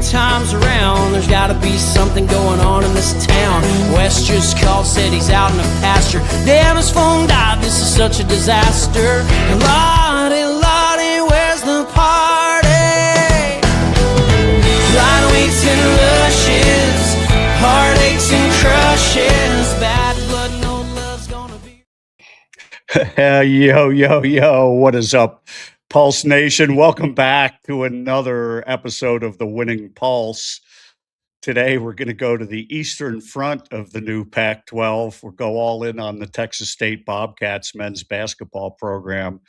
times around. There's gotta be something going on in this town. West just called, said he's out in the pasture. Damn, his phone died, this is such a disaster. And Lottie, Lottie, where's the party? Line waits and rushes, heartaches and crushes. Bad blood, no love's gonna be. Yo, what is up, Pulse Nation? Welcome back to another episode of the Winning Pulse. Today, we're going to go to the Eastern Front of the new Pac-12. We'll go all in on the Texas State Bobcats men's basketball program.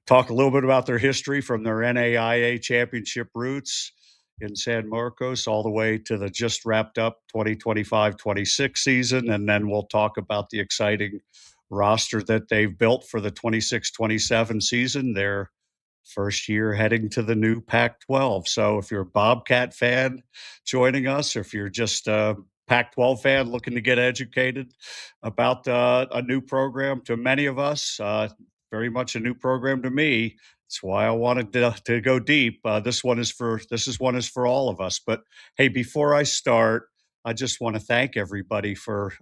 Talk a little bit about their history from their NAIA Championship roots in San Marcos all the way to the just wrapped up 2025-26 season. And then we'll talk about the exciting roster that they've built for the 26-27 season. Their first year heading to the new Pac-12. So if you're a Bobcat fan joining us, or if you're just a Pac-12 fan looking to get educated about a new program, to many of us, very much a new program to me. That's why I wanted to go deep. This one is for all of us. But hey, before I start, I just want to thank everybody for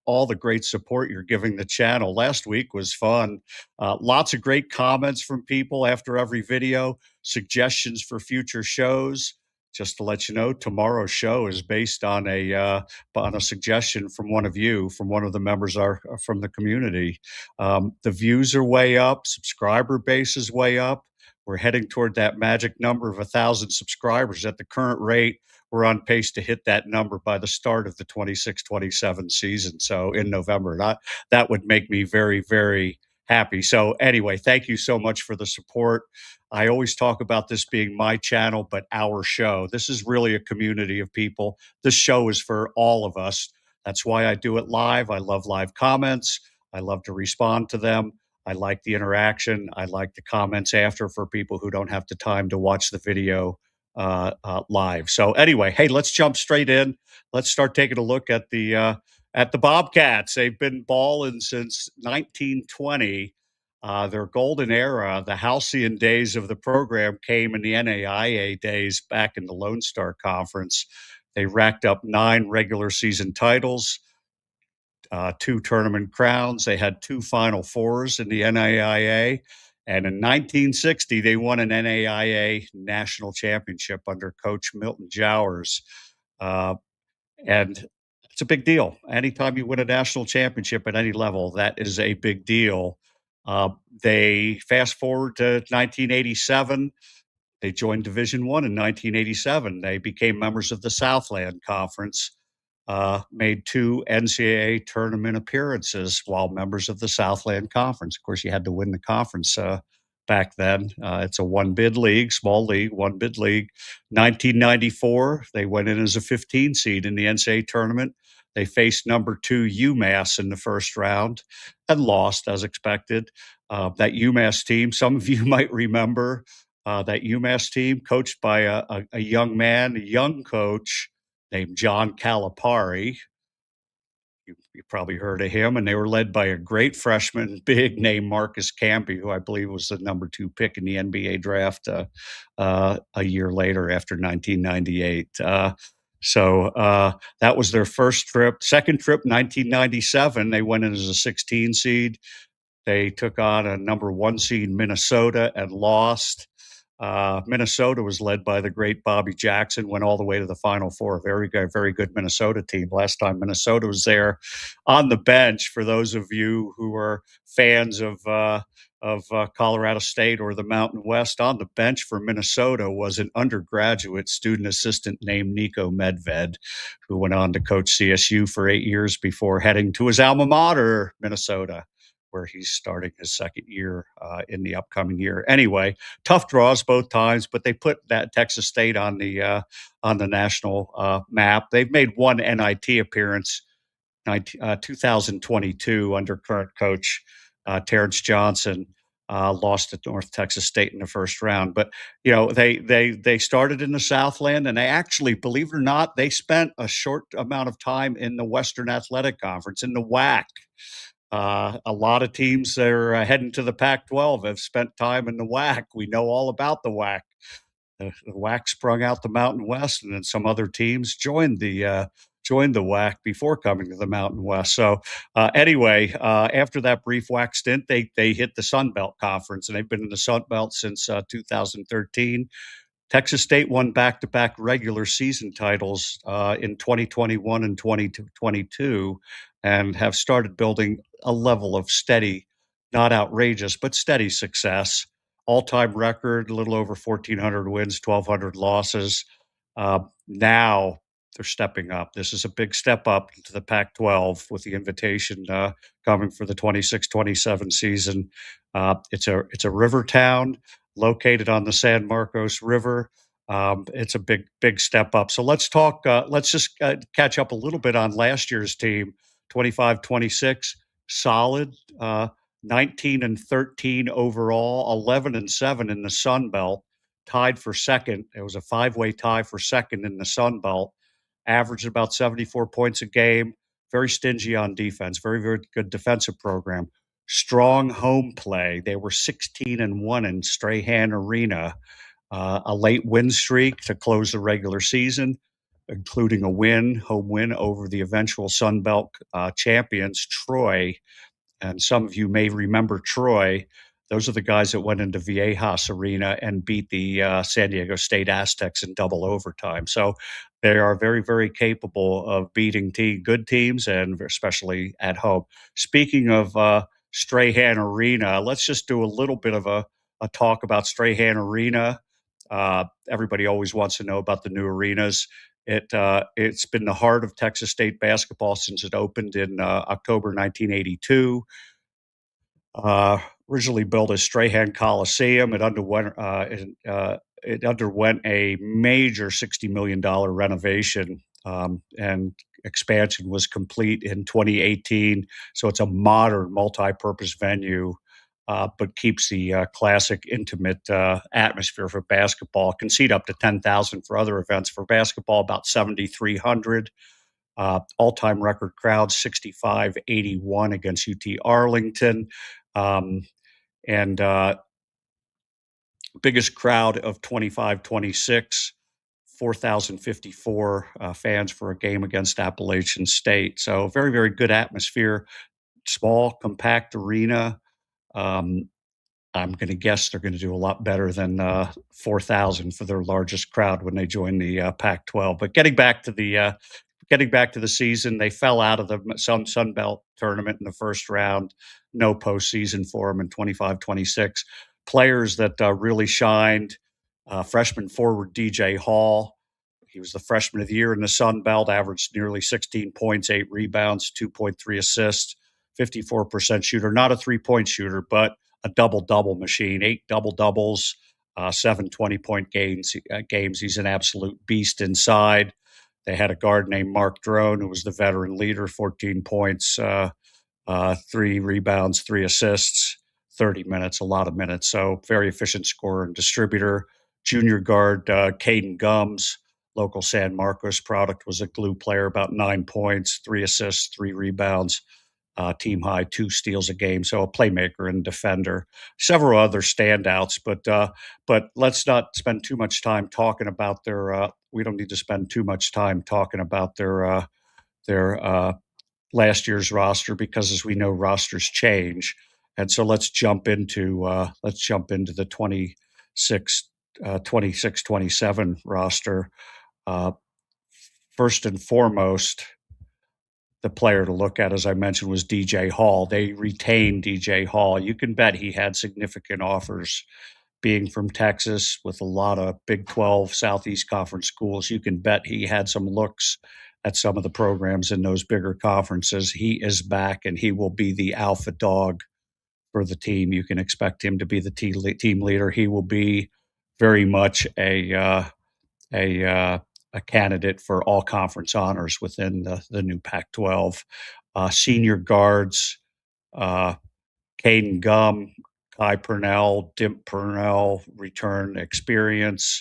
all the great support you're giving the channel. Last week was fun. Lots of great comments from people after every video, suggestions for future shows. Just to let you know, tomorrow's show is based on a suggestion from one of you, from one of the members from the community. The views are way up. Subscriber base is way up. We're heading toward that magic number of 1,000 subscribers. At the current rate, we're on pace to hit that number by the start of the 26-27 season. So in November, that would make me very, very happy. So anyway, thank you so much for the support. I always talk about this being my channel, but our show. This is really a community of people. This show is for all of us. That's why I do it live. I love live comments. I love to respond to them. I like the interaction. I like the comments after for people who don't have the time to watch the video live. So anyway, hey, let's jump straight in. Let's start taking a look at the Bobcats. They've been balling since 1920. Their golden era, the halcyon days of the program, came in the NAIA days back in the Lone Star Conference. They racked up 9 regular season titles, 2 tournament crowns. They had 2 Final Fours in the NAIA. And in 1960, they won an NAIA National Championship under Coach Milton Jowers. And it's a big deal. Anytime you win a national championship at any level, that is a big deal. They fast forward to 1987. They joined Division I in 1987. They became members of the Southland Conference, made 2 NCAA tournament appearances while members of the Southland Conference. Of course, you had to win the conference back then. It's a one-bid league, small league, one-bid league. 1994, they went in as a 15 seed in the NCAA tournament. They faced number 2 UMass in the first round and lost as expected. That UMass team, some of you might remember that UMass team, coached by a young man, a young coach named John Calipari. You probably heard of him. And they were led by a great freshman, big name Marcus Camby, who I believe was the number 2 pick in the NBA draft a year later after 1998. So that was their first trip. Second trip, 1997, they went in as a 16 seed. They took on a number 1 seed, Minnesota, and lost. Minnesota was led by the great Bobby Jackson, went all the way to the Final Four. Very good Minnesota team. Last time Minnesota was there on the bench, for those of you who are fans of Colorado State or the Mountain West, on the bench for Minnesota was an undergraduate student assistant named Nico Medved, who went on to coach CSU for 8 years before heading to his alma mater, Minnesota, where he's starting his second year in the upcoming year. Anyway, tough draws both times, but they put that Texas State on the national map. They've made 1 NIT appearance, 2022, under current coach Terrence Johnson. Lost at North Texas State in the first round. But, you know, they started in the Southland, and they actually, believe it or not, they spent a short amount of time in the Western Athletic Conference, in the WAC. A lot of teams that are heading to the Pac-12 have spent time in the WAC. We know all about the WAC. the WAC sprung out the Mountain West, and then some other teams joined the WAC before coming to the Mountain West. So anyway, after that brief WAC stint, they hit the Sun Belt Conference, and they've been in the Sun Belt since 2013. Texas State won back-to-back regular season titles in 2021 and 2022, and have started building a level of steady, not outrageous, but steady success. All-time record, a little over 1,400 wins, 1,200 losses. Now they're stepping up. This is a big step up into the Pac-12 with the invitation coming for the 26-27 season. It's a river town located on the San Marcos River. It's a big step up. So let's talk. Let's just catch up a little bit on last year's team, 25-26, solid, 19-13 overall, 11-7 in the Sun Belt, tied for second. It was a five-way tie for second in the Sun Belt. Averaged about 74 points a game. Very stingy on defense. Very good defensive program. Strong home play. They were 16-1 in Strahan Arena. A late win streak to close the regular season, including a home win over the eventual Sun Belt champions, Troy. And some of you may remember Troy. Those are the guys that went into Viejas Arena and beat the San Diego State Aztecs in double overtime. So they are very capable of beating good teams, and especially at home. Speaking of Strahan Arena, let's just do a little bit of a talk about Strahan Arena. Everybody always wants to know about the new arenas. It's been the heart of Texas State basketball since it opened in October 1982. Originally built as Strahan Coliseum, it underwent a major $60 million renovation, and expansion was complete in 2018. So it's a modern, multi-purpose venue, but keeps the classic, intimate atmosphere for basketball. Can seat up to 10,000 for other events. For basketball, about 7,300. All-time record crowd, 65-81 against UT Arlington. And biggest crowd of 25-26, 4,054 fans for a game against Appalachian State. So very good atmosphere. Small, compact arena. I'm going to guess they're going to do a lot better than 4,000 for their largest crowd when they join the Pac-12. But getting back to the season, they fell out of the Sun Belt tournament in the first round. No postseason for them in 25-26. Players that really shined, freshman forward DJ Hall. He was the freshman of the year in the Sun Belt, averaged nearly 16 points, 8 rebounds, 2.3 assists, 54% shooter. Not a three-point shooter, but a double-double machine, 8 double-doubles, 7 20-point games. He's an absolute beast inside. They had a guard named Mark Drone, who was the veteran leader, 14 points, 3 rebounds, 3 assists, 30 minutes, a lot of minutes. So very efficient scorer and distributor. Junior guard Caden Gums, local San Marcos product, was a glue player, about 9 points, 3 assists, 3 rebounds, team high 2 steals a game. So a playmaker and defender. Several other standouts, but let's not spend too much time talking about their. We don't need to spend too much time talking about their last year's roster, because, as we know, rosters change. And so let's jump into the 26-27 roster. First and foremost, the player to look at, as I mentioned, was DJ Hall. They retained DJ Hall. You can bet he had significant offers. Being from Texas with a lot of Big 12 Southeast Conference schools, you can bet he had some looks at some of the programs in those bigger conferences. He is back, and he will be the alpha dog for the team. You can expect him to be the team leader. He will be very much a candidate for all conference honors within the new Pac-12. Senior guards, Caden Gum, Kai Purnell, Dimp Purnell, return experience.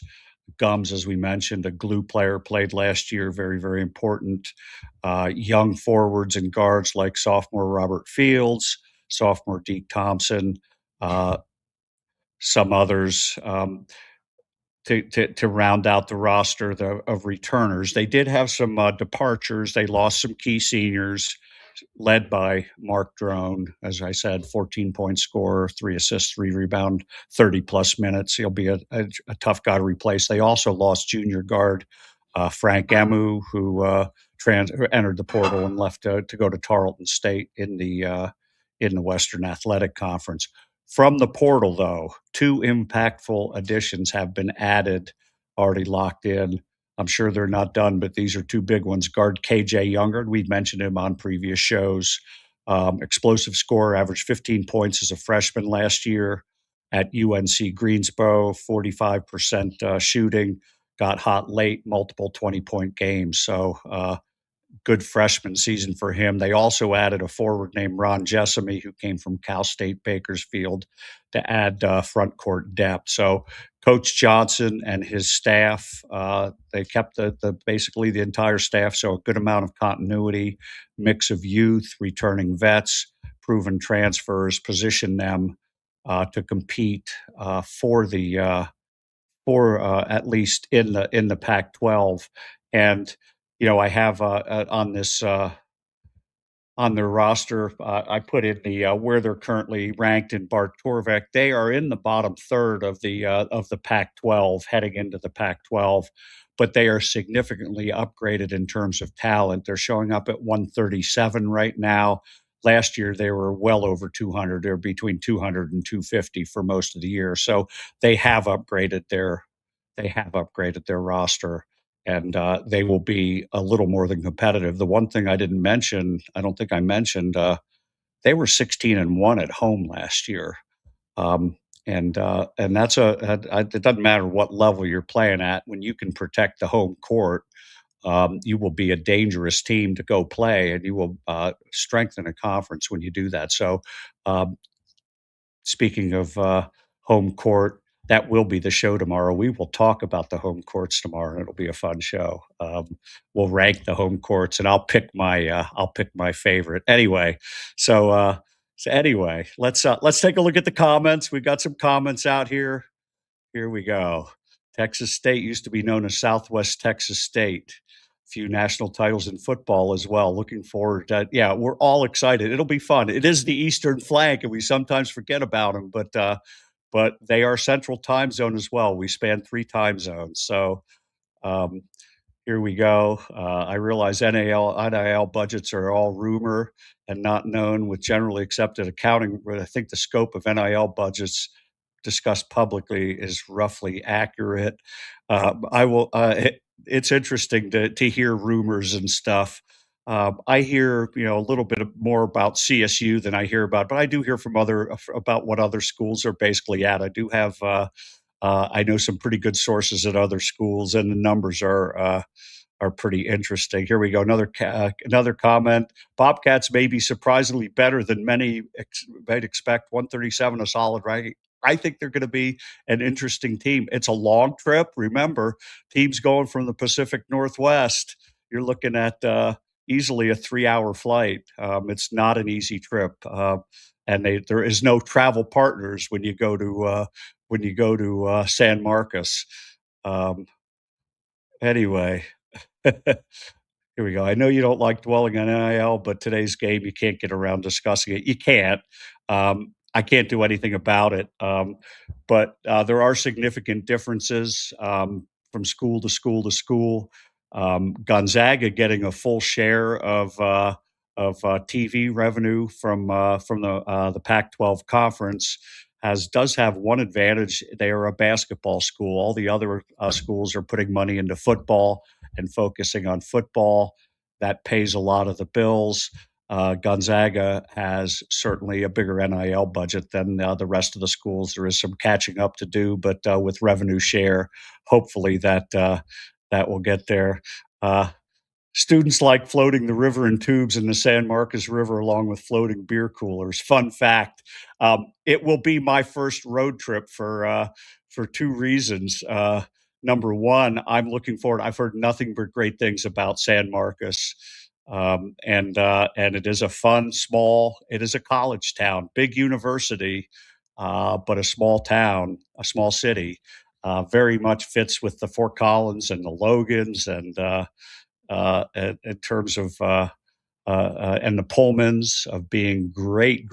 Gums, as we mentioned, a glue player, played last year, very important. Young forwards and guards like sophomore Robert Fields, sophomore Deke Thompson, some others. to round out the roster of returners. They did have some departures. They lost some key seniors, led by Mark Drone, as I said, 14-point scorer, 3 assists, 3 rebound, 30-plus minutes. He'll be a tough guy to replace. They also lost junior guard Frank Emu, who entered the portal and left to go to Tarleton State in the Western Athletic Conference. From the portal, though, 2 impactful additions have been added, already locked in. I'm sure they're not done, but these are 2 big ones. Guard KJ Younger, we've mentioned him on previous shows. Explosive scorer, averaged 15 points as a freshman last year at UNC Greensboro, 45% shooting, got hot late, multiple 20-point games. So good freshman season for him. They also added a forward named Ron Jessamy, who came from Cal State Bakersfield, to add front court depth. So Coach Johnson and his staff, they kept the basically the entire staff. So a good amount of continuity, mix of youth, returning vets, proven transfers, position them to compete for at least in the Pac-12. And I have on their roster, I put in the where they're currently ranked in Bart Torvik. They are in the bottom third of the Pac-12, heading into the Pac-12, but they are significantly upgraded in terms of talent. They're showing up at 137 right now. Last year, they were well over 200. They're between 200 and 250 for most of the year. So they have upgraded their roster, and they will be a little more than competitive. The one thing I didn't mention, I don't think I mentioned, they were 16-1 at home last year, and that's it doesn't matter what level you're playing at. When you can protect the home court, you will be a dangerous team to go play, and you will strengthen a conference when you do that. So, speaking of home court, that will be the show tomorrow. We will talk about the home courts tomorrow, and it'll be a fun show. We'll rank the home courts, and I'll pick my favorite. Anyway, so anyway, let's take a look at the comments. We've got some comments out here. Here we go. Texas State used to be known as Southwest Texas State. A few national titles in football as well. Looking forward to, yeah, we're all excited. It'll be fun. It is the Eastern flank, and we sometimes forget about them, but they are Central Time Zone as well. We span 3 time zones. So here we go. I realize NIL budgets are all rumor and not known with generally accepted accounting. But I think the scope of NIL budgets discussed publicly is roughly accurate. It's interesting to hear rumors and stuff. I hear a little bit more about CSU than I hear about, but I do hear from about what other schools are basically at. I do have I know some pretty good sources at other schools, and the numbers are pretty interesting. Here we go. Another comment. Bobcats may be surprisingly better than many might expect. 137, a solid ranking. I think they're going to be an interesting team. It's a long trip. Remember, teams going from the Pacific Northwest, you're looking at easily a 3-hour flight. It's not an easy trip, and there is no travel partners when you go to San Marcos. Anyway. Here we go. I know you don't like dwelling on NIL, but today's game, you can't get around discussing it. You can't. I can't do anything about it. But there are significant differences from school to school to school. Gonzaga getting a full share of TV revenue from the Pac-12 conference does have one advantage. They are a basketball school. All the other schools are putting money into football and focusing on football. That pays a lot of the bills. Gonzaga has certainly a bigger NIL budget than the rest of the schools. There is some catching up to do, but with revenue share, hopefully that will get there. Students like floating the river in tubes in the San Marcos River along with floating beer coolers. Fun fact, it will be my first road trip for 2 reasons. Number one, I'm looking forward. I've heard nothing but great things about San Marcos. And it is a fun, it is a college town, big university, but a small town, a small city. very much fits with the Fort Collins and the Logans, and in terms of and the Pullmans of being great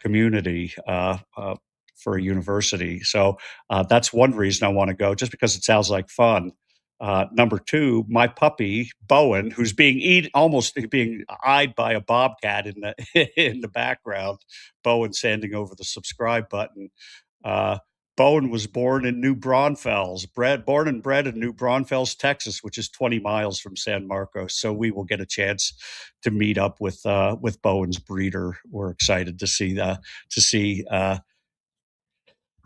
community for a university. So that's one reason I want to go, just because it sounds like fun. Number two, my puppy Bowen, who's almost being eyed by a bobcat in the in the background. Bowen sanding over the subscribe button. Uh, Bowen was born in New Braunfels, born and bred in New Braunfels, Texas, which is 20 miles from San Marcos. So we will get a chance to meet up with Bowen's breeder. We're excited to see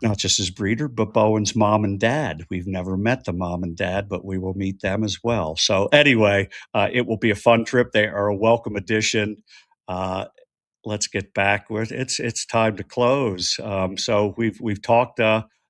not just his breeder, but Bowen's mom and dad. We've never met the mom and dad, but we will meet them as well. So anyway, it will be a fun trip. They are a welcome addition. Let's get back with it's time to close. So we've talked.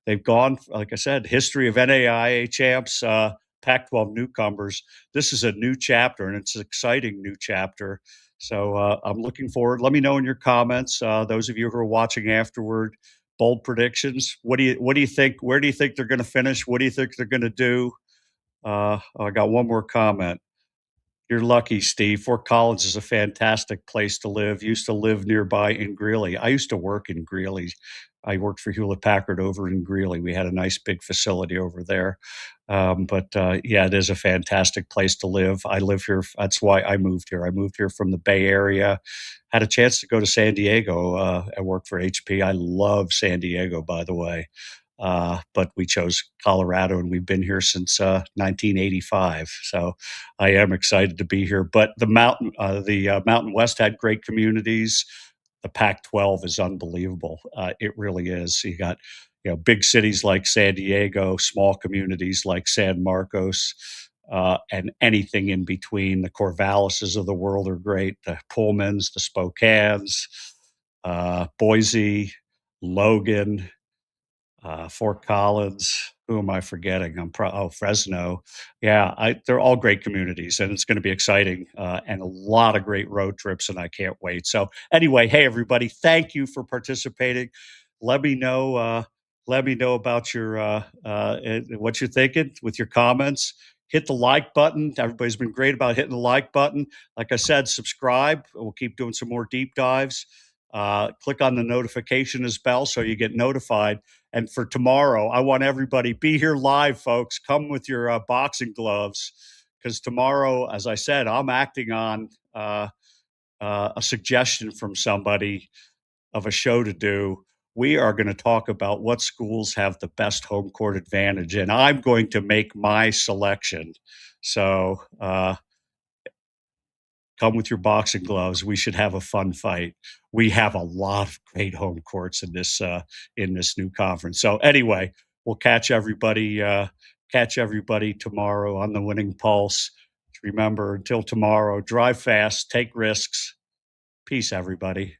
They've gone, like I said, history of NAIA champs, Pac-12 newcomers. This is a new chapter, and it's an exciting new chapter. So I'm looking forward. Let me know in your comments. Those of you who are watching afterward, bold predictions. What do you think? Where do you think they're going to finish? What do you think they're going to do? I got one more comment. You're lucky, Steve. Fort Collins is a fantastic place to live. Used to live nearby in Greeley. I used to work in Greeley. I worked for Hewlett Packard over in Greeley. We had a nice big facility over there. But yeah, it is a fantastic place to live. I live here. That's why I moved here. I moved here from the Bay Area. Had a chance to go to San Diego. I worked for HP. I love San Diego, by the way. But we chose Colorado, and we've been here since 1985. So I am excited to be here. But the Mountain West had great communities. The Pac-12 is unbelievable. It really is. You got big cities like San Diego, small communities like San Marcos, and anything in between. The Corvalises of the world are great. The Pullmans, the Spokanes, Boise, Logan, Fort Collins. Who am I forgetting? Fresno. Yeah, they're all great communities, and it's going to be exciting and a lot of great road trips, and I can't wait. So anyway, hey everybody, thank you for participating. Let me know. Let me know about your what you're thinking with your comments. Hit the like button. Everybody's been great about hitting the like button. Like I said, subscribe. We'll keep doing some more deep dives. Click on the notification bell so you get notified. And for tomorrow, I want everybody be here live, folks. Come with your boxing gloves, because tomorrow, as I said, I'm acting on a suggestion from somebody of a show to do. We are going to talk about what schools have the best home court advantage, and I'm going to make my selection. So come with your boxing gloves. We should have a fun fight. We have a lot of great home courts in this new conference. So anyway, we'll catch everybody tomorrow on the Winning Pulse. Remember, until tomorrow, drive fast, take risks. Peace, everybody.